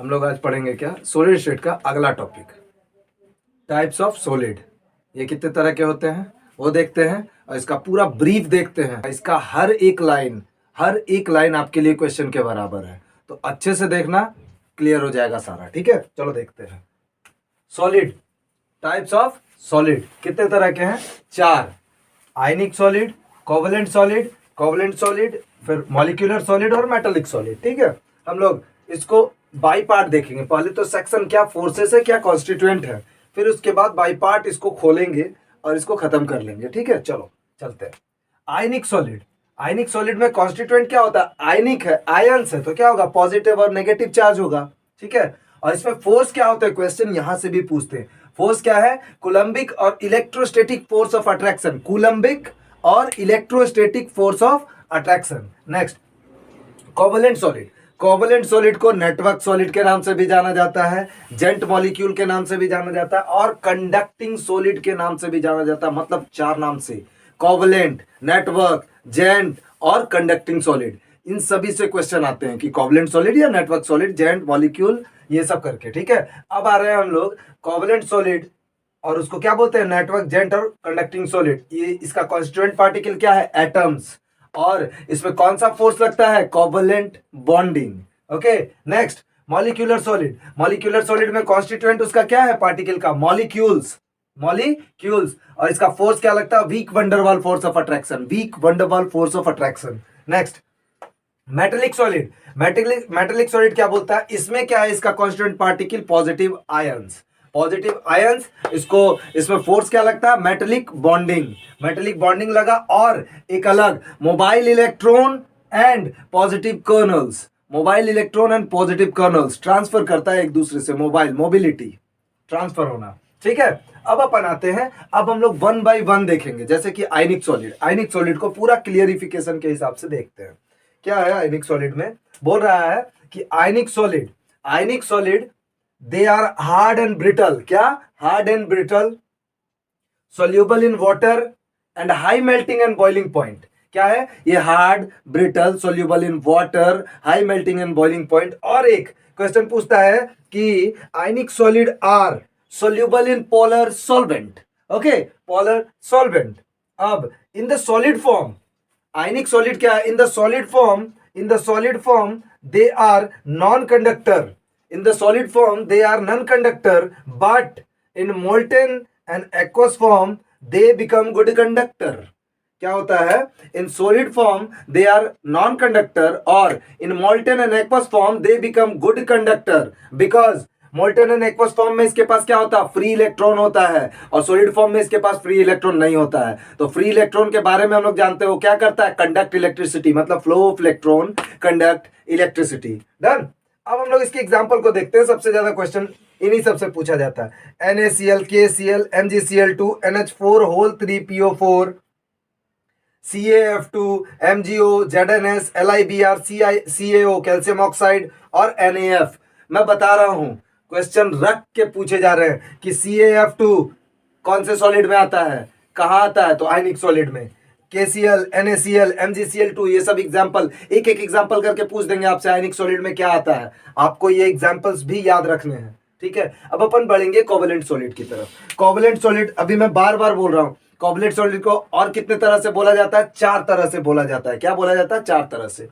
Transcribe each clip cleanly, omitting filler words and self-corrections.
हम लोग आज पढ़ेंगे क्या, सॉलिड स्टेट का अगला टॉपिक, टाइप्स ऑफ सॉलिड। ये कितने तरह के होते हैं वो देखते हैं और इसका पूरा ब्रीफ देखते हैं। इसका हर एक लाइन आपके लिए क्वेश्चन के बराबर है, तो अच्छे से देखना, क्लियर हो जाएगा सारा। ठीक है, चलो देखते हैं। सॉलिड, टाइप्स ऑफ सॉलिड कितने तरह के हैं? 4। आयनिक सॉलिड, कोवलेंट सॉलिड, फिर मॉलिक्यूलर सॉलिड और मेटालिक सॉलिड। ठीक है, हम लोग इसको बाई पार्ट देखेंगे। पहले तो सेक्शन क्या फोर्सेस है, क्या कॉन्स्टिट्यूएंट है, फिर उसके बाद बाई पार्ट इसको खोलेंगे और इसको खत्म कर लेंगे। ठीक है, चलो चलते हैं। आयनिक सॉलिड में कॉन्स्टिट्यूएंट क्या होता है? आयनिक है, आयंस है, तो क्या होगा? पॉजिटिव और नेगेटिव चार्ज होगा। ठीक है, और इसमें फोर्स क्या होता है? क्वेश्चन यहां से भी पूछते हैं। फोर्स क्या है? कूलम्बिक और electrostatic force of attraction. Coulombic और electrostatic force of attraction. Next, covalent solid को नेटवर्क सॉलिड के नाम से भी जाना जाता है, जेंट मॉलिक्यूल के नाम से भी जाना जाता है और कंडक्टिंग सॉलिड के नाम से भी जाना जाता है। मतलब 4 नाम से, कोवलेंट, नेटवर्क, जेंट और कंडक्टिंग सॉलिड। इन सभी से क्वेश्चन आते हैं कि कोवलेंट सॉलिड या नेटवर्क सॉलिड, जेंट मॉलिक्यूल, ये सब करके। ठीक है, अब आ रहे हैं हम लोग कोवलेंट सॉलिड और उसको क्या बोलते हैं? नेटवर्क, जेंट और कंडक्टिंग सॉलिड। ये इसका कॉन्स्टिट्यूएंट पार्टिकल क्या है? एटम्स। और इसमें कौन सा फोर्स लगता है? Covalent bonding. Okay, next, molecular solid में कॉन्स्टिट्यूएंट उसका क्या है? पार्टिकल का मॉलिक्यूल्स। और इसका फोर्स क्या लगता है? Weak van der Waals force of attraction. Next, metallic solid क्या बोलता है? इसमें क्या है? इसका कॉन्स्टिट्यूएंट पार्टिकल पॉजिटिव आयंस। इसमें फोर्स क्या लगता है? मेटेलिक बॉन्डिंग लगा। और एक अलग mobile electron and positive kernels transfer करता है एक दूसरे से। मोबिलिटी, ट्रांसफर होना। ठीक है, अब अपन आते हैं, अब हम लोग 1 बाय 1 देखेंगे। जैसे कि आयनिक सॉलिड को पूरा क्लियरिफिकेशन के हिसाब से देखते हैं। क्या है आयनिक सॉलिड में? बोल रहा है कि ionic solid they are hard and brittle. क्या? Hard and brittle, soluble in water and high melting and boiling point। क्या है ये? Hard, brittle, soluble in water, high melting and boiling point। और एक क्वेश्चन पूछता है कि ionic solid are soluble in polar solvent। Okay, polar solvent। अब in the solid form, ionic solid क्या है? In the solid form they are non conductor. but in molten and aqueous form they become good conductor। क्या होता है? in solid form they are non conductor और in molten and aqueous form they become good conductor because molten and aqueous form में इसके पास क्या होता है? Free electron होता है और सॉलिड फॉर्म में इसके पास फ्री इलेक्ट्रॉन नहीं होता है। तो फ्री इलेक्ट्रॉन के बारे में हम लोग जानते हो, क्या करता है? कंडक्ट इलेक्ट्रिसिटी, मतलब flow of electron, conduct electricity. Done. अब हम लोग इसके एग्जांपल को देखते हैं। सबसे ज्यादा क्वेश्चन इन्हीं सबसे पूछा जाता है। NaCl, KCl, MgCl2, NH4 whole 3PO4, CaF2, MgO, ZnS, LiBr, CaO calcium oxide और NaF। मैं बता रहा हूं, क्वेश्चन रख के पूछे जा रहे हैं कि CaF2 कौन से सॉलिड में आता है, कहां आता है? तो आयनिक सॉलिड में। KCl, NaCl, MgCl2, ये सब एग्जांपल एक एग्जांपल करके पूछ देंगे आपसे आयनिक सॉलिड में क्या आता है। आपको ये एग्जांपल्स भी याद रखने हैं। ठीक है, अब अपन बढ़ेंगे कोवलेंट सॉलिड की तरफ। कोवलेंट सॉलिड, अभी मैं बार बार बोल रहा हूं, कोवलेंट सॉलिड को और कितने तरह से बोला जाता है? 4 तरह से बोला जाता है। क्या बोला जाता है? 4 तरह से।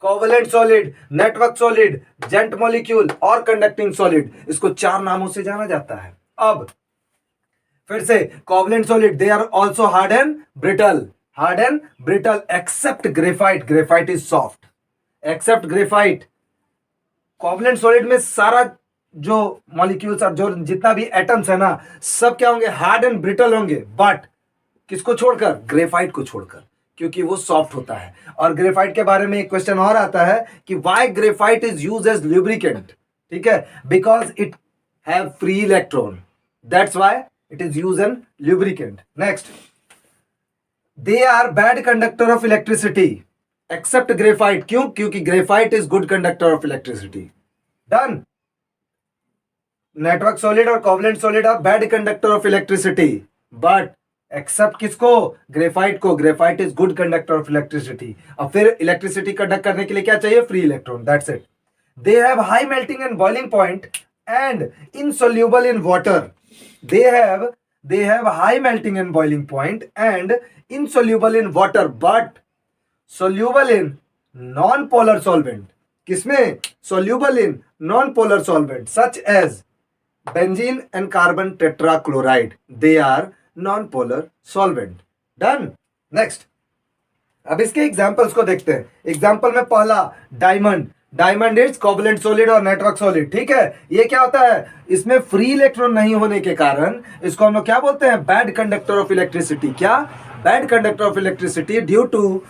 Covalent solid, network solid, giant molecule और कंडक्टिंग सॉलिड। इसको 4 नामों से जाना जाता है। अब फिर से, covalent solid they are also hard and brittle except graphite is soft. Except graphite. Covalent solid में सारा जो मॉलिक्यूल्स और जो जितना भी एटम्स है ना, सब क्या होंगे? हार्ड एंड ब्रिटल होंगे। बट किसको छोड़कर? ग्रेफाइट को छोड़कर, क्योंकि वो सॉफ्ट होता है। और ग्रेफाइट के बारे में एक क्वेश्चन और आता है कि why graphite is use as lubricant. ठीक है, because it have free electron, that's why it is use an lubricant. Next, they are bad conductor of electricity except graphite. क्यों? क्योंकि graphite is good conductor of electricity. Done. Network solid और covalent solid are bad conductor of electricity, but except किसको? Graphite को। Graphite is good conductor of electricity. और फिर electricity conduct करने के लिए क्या चाहिए? Free electron, that's it. they have high melting and boiling point and insoluble in water. They have high melting and boiling point and insoluble in water but soluble in non-polar solvent. किसमें? Soluble in non-polar solvent such as benzene and carbon tetrachloride. They are non-polar solvent. Done. Next. अब इसके examples को देखते हैं. Example में पहला diamond. Diamond is covalent solid और network solid. ठीक है. ये क्या होता है? इसमें फ्री इलेक्ट्रॉन नहीं होने के कारण इसको हम लोग क्या बोलते हैं? Bad conductor of electricity. क्या? Bad conductor of electricity due to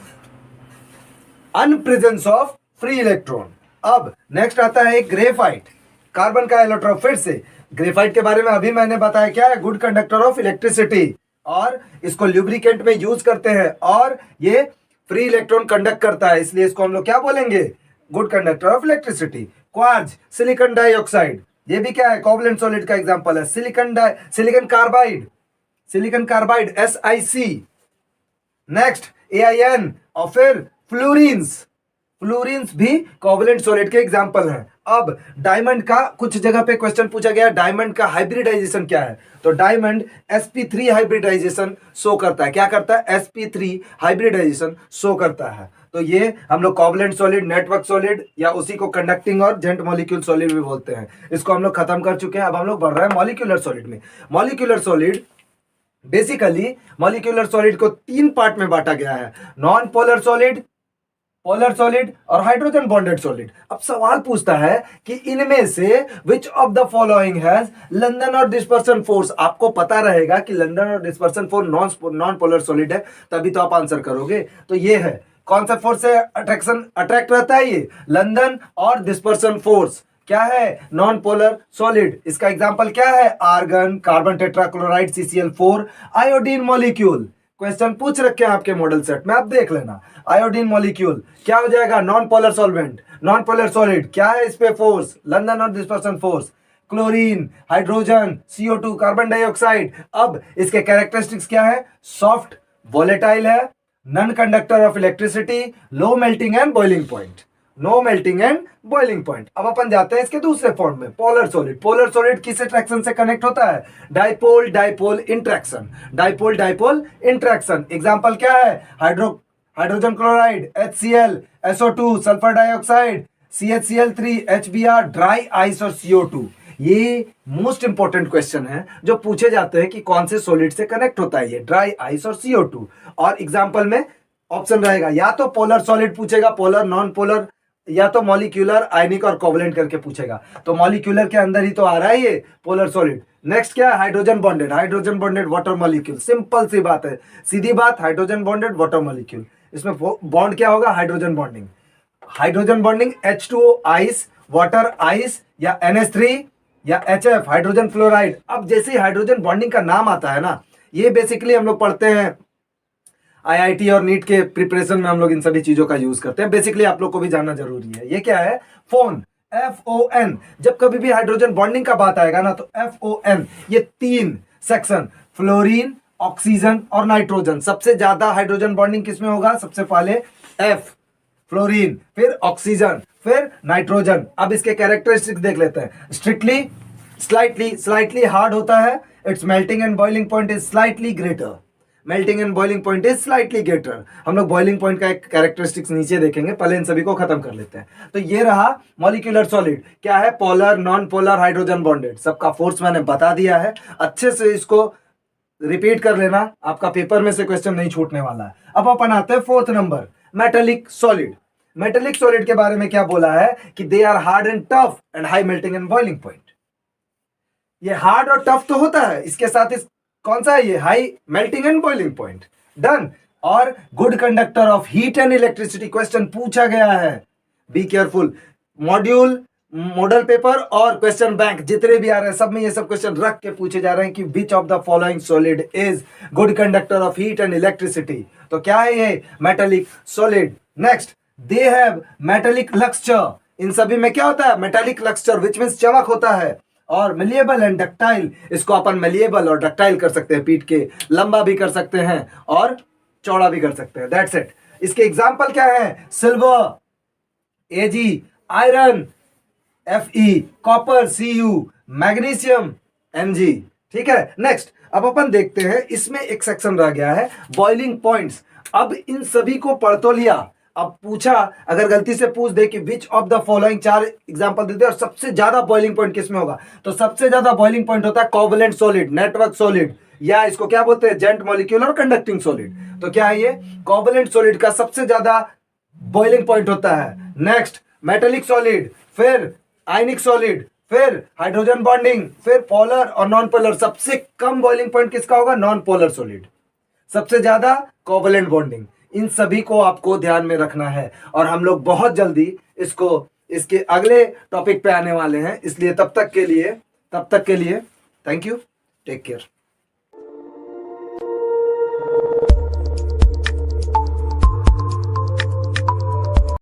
unpresence of free electron. अब नेक्स्ट आता है ग्रेफाइट. कार्बन का एलोट्रोप. फिर से ग्रेफाइट के बारे में अभी मैंने बताया क्या है? गुड कंडक्टर ऑफ इलेक्ट्रिसिटी और इसको ल्यूब्रिकेंट में यूज करते हैं और ये फ्री इलेक्ट्रॉन कंडक्ट करता है, इसलिए इसको हम लोग क्या बोलेंगे? Good conductor of electricity. Quartz, silicon dioxide, ये भी क्या है? कोवलेंट सॉलिड का एग्जांपल है. Silicon carbide. Silicon carbide SiC. Next AiN और फिर फ्लोरीन्स. फ्लोरीन्स भी कोवलेंट सॉलिड के एग्जांपल हैं. अब डायमंड का कुछ जगह पे क्वेश्चन पूछा गया, डायमंड का हाइब्रिडाइजेशन क्या है? तो डायमंड sp3 हाइब्रिडाइजेशन शो करता है. क्या करता है? sp3 हाइब्रिडाइजेशन शो करता है. तो ये हम लोग कोवलेंट सॉलिड, नेटवर्क सॉलिड या उसी को कंडक्टिंग और जेंट मॉलिक्यूल सॉलिड भी बोलते हैं. इसको हम लोग खत्म कर चुके हैं. अब हम लोग बढ़ रहे हैं मॉलिक्यूलर सॉलिड में. Molecular solid basically molecular solid को 3 पार्ट में बांटा गया है. Non polar solid, polar solid और हाइड्रोजन बॉन्डेड सॉलिड. अब सवाल पूछता है कि इनमें से विच of the following has London और डिस्पर्सन फोर्स. आपको पता रहेगा कि लंदन और dispersion force non polar solid है, तभी तो आप आंसर करोगे. तो ये है. कौन सा फोर्स से अट्रैक्ट रहता है? ये लंदन और डिस्पर्सन फोर्स. क्या है? Non polar solid. इसका एग्जांपल क्या है? Argon, carbon tetrachloride, CCl4, iodine molecule. Question पूछ रखे हैं आपके मॉडल सेट में, आप देख लेना. आयोडीन मॉलिक्यूल क्या हो जाएगा? Non polar solvent. Non polar solid क्या है? इस पे फोर्स लंदन और dispersion force. Chlorine, hydrogen, CO2, carbon dioxide. अब इसके कैरेक्टरिस्टिक्स क्या है? सॉफ्ट, वोलेटाइल है, non conductor of electricity, low melting and boiling point. No melting and boiling point. अब अपन जाते हैं इसके दूसरे फॉर्म में, पोलर सॉलिड. पोलर सॉलिड किस अट्रैक्शन से कनेक्ट होता है? Dipole dipole interaction. Dipole dipole interaction. Example क्या है? Hydrogen chloride, HCl, SO2, sulphur dioxide, CHCl3, HBr, dry ice और CO2. ये मोस्ट इंपॉर्टेंट क्वेश्चन है जो पूछे जाते हैं कि कौन से सॉलिड से कनेक्ट होता है ये ड्राई आइस और CO2. और एग्जांपल में ऑप्शन रहेगा या तो पोलर सॉलिड पूछेगा, पोलर, नॉन पोलर, या तो मॉलिक्यूलर, आयनिक और कोवलेंट करके पूछेगा. तो मॉलिक्यूलर के अंदर ही तो आ रहा है ये पोलर सॉलिड. नेक्स्ट क्या है? Hydrogen bonded. Hydrogen bonded water molecule. Simple सी बात है, सीधी बात. Hydrogen bonded water molecule. इसमें बॉन्ड क्या होगा? Hydrogen bonding. Hydrogen bonding H2O ice, water ice, या NH3 या HF हाइड्रोजन फ्लोराइड. अब जैसे ही हाइड्रोजन बॉन्डिंग का नाम आता है ना, ये बेसिकली हम लोग पढ़ते हैं IIT और नीट के प्रिपरेशन में, हम लोग इन सभी चीजों का यूज करते हैं. बेसिकली आप लोग को भी जानना जरूरी है. ये क्या है? Phone, FON. जब कभी भी हाइड्रोजन बॉन्डिंग का बात आएगा ना तो FON. ये 3 सेक्शन, फ्लोरीन, ऑक्सीजन और नाइट्रोजन. सबसे ज्यादा हाइड्रोजन बॉन्डिंग किसमें होगा? सबसे पहले F, फ्लोरीन, फिर ऑक्सीजन, फिर नाइट्रोजन. अब इसके कैरेक्टरिस्टिक्स देख लेते हैं. स्ट्रिक्टली स्लाइटली हार्ड होता है. It's melting and boiling point is slightly greater. Melting and boiling point is slightly greater. हम लोग बॉइलिंग पॉइंट का एक कैरेक्टरिस्टिक्स नीचे देखेंगे, पहले इन सभी को खत्म कर लेते हैं. तो ये रहा मॉलिक्यूलर सॉलिड. क्या है? Polar, non polar, hydrogen bonded. सबका फोर्स मैंने बता दिया है. अच्छे से इसको रिपीट कर लेना, आपका पेपर में से क्वेश्चन नहीं छूटने वाला है. अब अपन आते हैं 4th number, metallic solid. Metallic solid के बारे में क्या बोला है? कि दे are hard and tough and high melting and boiling point. ये हार्ड और टफ तो होता है, इसके साथ इस कौन सा है? ये high melting and boiling point. Done. और good conductor of heat and electricity. Question पूछा गया है, be careful. Module, model paper और क्वेश्चन बैंक जितने भी आ रहे हैं सब में ये सब क्वेश्चन रख के पूछे जा रहे हैं कि which of the following solid is good conductor of heat and electricity. तो क्या है ये? Metallic solid. Next, they have metallic lustre. इन सभी में क्या होता है? मेटेलिक लक्सचर, विच मींस चमक होता है. और मिलिएबल एंड डक्टाइल. इसको अपन मिलिएबल और डक्टाइल कर सकते हैं. पीट के लंबा भी कर सकते हैं और चौड़ा भी कर सकते हैं. That's it. इसके एग्जाम्पल क्या है? Silver, Ag, iron, Fe, copper Cu, magnesium Mg। ठीक है, नेक्स्ट अब अपन देखते हैं, इसमें एक सेक्शन रह गया है बॉइलिंग पॉइंट्स। अब इन सभी को पढ़ तो लिया, अब पूछा अगर गलती से पूछ दे कि which of the following, 4 example दे दे और सबसे ज्यादा बॉइलिंग पॉइंट किसमें होगा, तो सबसे ज्यादा बॉइलिंग पॉइंट होता है कोवलेंट सॉलिड, नेटवर्क सॉलिड, या इसको क्या बोलते हैं जेंट मॉलिक्यूल और कंडक्टिंग सॉलिड। तो क्या है ये कोवलेंट सॉलिड का सबसे ज्यादा बॉइलिंग पॉइंट होता है। नेक्स्ट मेटेलिक सॉलिड, फिर आयनिक सॉलिड, फिर हाइड्रोजन बॉन्डिंग, फिर पोलर और नॉन पोलर। सबसे कम बॉइलिंग पॉइंट किसका होगा, नॉन पोलर सॉलिड, सबसे ज्यादा कोवलेंट बॉन्डिंग। इन सभी को आपको ध्यान में रखना है और हम लोग बहुत जल्दी इसके अगले टॉपिक पे आने वाले हैं, इसलिए तब तक के लिए थैंक यू, टेक केयर।